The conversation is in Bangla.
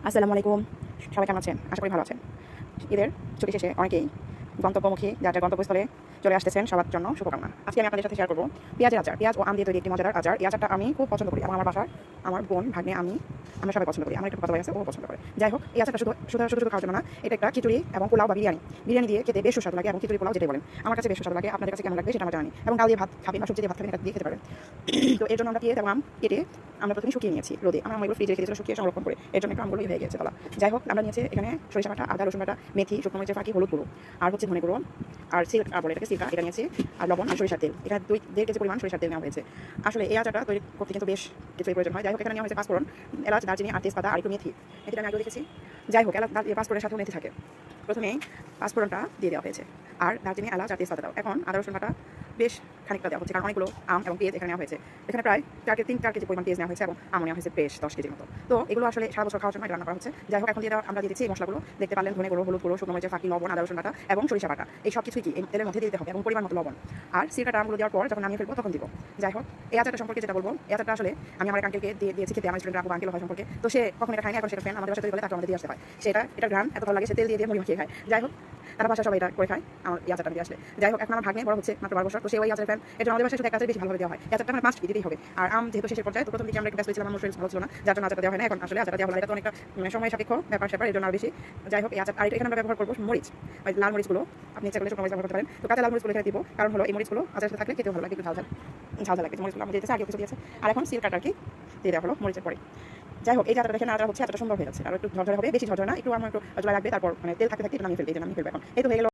আসসালামু আলাইকুম। সবাই কেমন আছেন? আশা করি ভালো আছেন। ঈদের ছুটি শেষে অনেকেই গন্তব্যমুখী যার গন্তব্যস্থলে চলে আসতেছেন, সবার জন্য শুভকামনা। আজকে আমি আপনাদের সাথে শেয়ার করব পেঁয়াজের আচার। পেঁয়াজ ও আম দিয়ে তৈরি একটি মজাদার আচার। এই আচারটা আমি খুব পছন্দ করি এবং আমার বাসার আমার বোন, ভাগ্নে, আমরা সবাই পছন্দ করি। আমার একটু কথা ভাই আছে, ও পছন্দ করে। যাই হোক, এই আচারটা শুধু খাওয়ার জন্য না, এটা একটা খিচুড়ি এবং পোলাও বা বিরিয়ানি দিয়ে খেতে বেশ সুস্বাদু লাগে এবং খিচুড়ি পোলাও যেটাই বলেন আমার কাছে বেশ সুস্বাদু লাগে। আপনাদের কাছে কেমন লাগবে সেটা আমরা জানি। এবং ডাল দিয়ে ভাত খাবেন বা সবজি দিয়ে ভাত খাবেন, এটা দিয়ে খেতে পারেন। তো এর জন্য আমরা পেঁয়াজ এবং আম কেটে আমরা প্রথমে শুকিয়ে নিয়েছি রোদে। আমরা এগুলো ফ্রিজে রেখে দিয়েছিলাম শুকিয়ে সংরক্ষণ করে। এর জন্য একটু আমগুলো হয়ে গেছে তলা। যাই হোক, আমরা নিয়েছি এখানে সরিষা বাটা, আদা রসুন বাটা, মেথি, শুকনো মরিচের ফাঁকি, হলুদ গুঁড়ো, আর হচ্ছে ধনে গুঁড়ো, আর সিল্ক বলে এটাকে, সিল্কা এটা নিয়েছি, আর লবণ আর সরিষার তেল। এটা 2.5 কেজি পরিমাণ সরিষার তেল নেওয়া হয়েছে। আসলে এই আচারটা তৈরি করতে কিন্তু বেশ কিছুই প্রয়োজন হয়। যাই হোক, এখানে নেওয়া হয়েছে পাঁচফোড়ন, এলাচ, দারচিনি আর তেজপাতা আর একটু মেথি। মেথিটা আমি আগেও দেখেছি। যাই হোক, পাঁচফোড়নের সাথেও মেথি থাকে। প্রথমেই পাঁচফোড়নটা দিয়ে দেওয়া হয়েছে, আর দারচিনি, এলাচ আর তেজপাতা দাও। এখন আদা রসুন বাটা বেশ খানিকটা দেওয়া হচ্ছে, কারণ অনেকগুলো আম এবং পেঁয়াজ এখানে নেওয়া হয়েছে। এখানে প্রায় 4 কেজি পরিমাণ পেঁয়াজ নেওয়া হয়েছে এবং আম নেওয়া হয়েছে বেশ 10 কেজির মতো। তো এগুলো আসলে সারা বছর খাওয়ার জন্য রান্না করা হচ্ছে। যাই হোক, এখন আমরা দিয়ে দিচ্ছি এই মশলাগুলো। দেখতে পারলেন ধনে গুঁড়ো, হলুদ গুঁড়ো, শুকনো মরিচের ফাঁকি, লবণ, আদা রসুন বাটা এবং সরিষা বাটা। এই সব কিছুই এই তেলের মধ্যে দিতে হবে এবং পরিমাণ মতো লবণ। আর সিরকাটা আমগুলো দেওয়ার পর যখন নামিয়ে ফেলবো তখন দিব। যাই হোক, এই আচারটা সম্পর্কে যেটা বলবো, এই আচারটা আসলে আমি আমার আঙ্কেলকে দিয়েছি খেতে। আমার স্টুডেন্ট আঙ্কেল হয় সম্পর্কে, তো সে কখন এটা খায় না, এখন সেটা ফ্যান আমাদের বাসায় তৈরি করে তাকে আমাদের দিয়ে আসতে হয়। এটা ঘ্রাণ এত ভালো লাগে, সে তেল দিয়ে মুড়ি মাখিয়ে খায়। যাই হোক, তারা বাসায় সবাই এটা করে খায় আমার এই আচারটা দিয়ে আসলে। যাই হোক, এখন আমার ভাগ্নে বড় হচ্ছে মাত্র 12 বছর, তো সে ওই আচারের ফ্যান। এটা আমাদের বাসায় শুধু এক আচার বেশি ভালোভাবে দেওয়া হয়। এই আচারটা আমার মাস্ট দিতেই হবে। আর আম যেহেতু শেষের পর্যায়ে, তো প্রথম দিকে আমরা একটু ব্যস্ত ছিলাম, আমার শরীর ভালো ছিল না, যার জন্য আচারটা দেওয়া হয় না। এখন আসলে আচারটা দেওয়া হলো, এটা তো অনেকটা সময় সাপেক্ষ ব্যাপার এর জন্য আরো বেশি। যাই হোক, এই আচার আর এখানে আমরা ব্যবহার করবো মরিচ, লাল মরিচগুলো। আপনি ইচ্ছা করলে শুকনো মরিচ ব্যবহার করতে পারেন। তো কাঁচা লাল মরিচগুলো এখানে দিব, কারণ হলো এই মরিচগুলো আচারের সাথে থাকলে খেতেও ভালো লাগে, একটু ঝাল লাগবে। মরিচগুলো আমাদের দিয়েছে, আগে কিছু দিয়েছে। আর এখন সিল কাটা আর কি দিয়ে দেওয়া হলো মরিচের পরে। যাই হোক, এই যে আচারটা দেখেন, আচার হচ্ছে এতটা সুন্দর হয়ে যাচ্ছে। আর একটু ঝরঝরে হবে, বেশি ঝরঝরে না, একটু আমার একটু জল লাগবে। তারপর তেল থাকতে থাকতে নামিয়ে ফেলবে, এই যে নামিয়ে ফেলবে এখন। এই তো হয়ে গেল।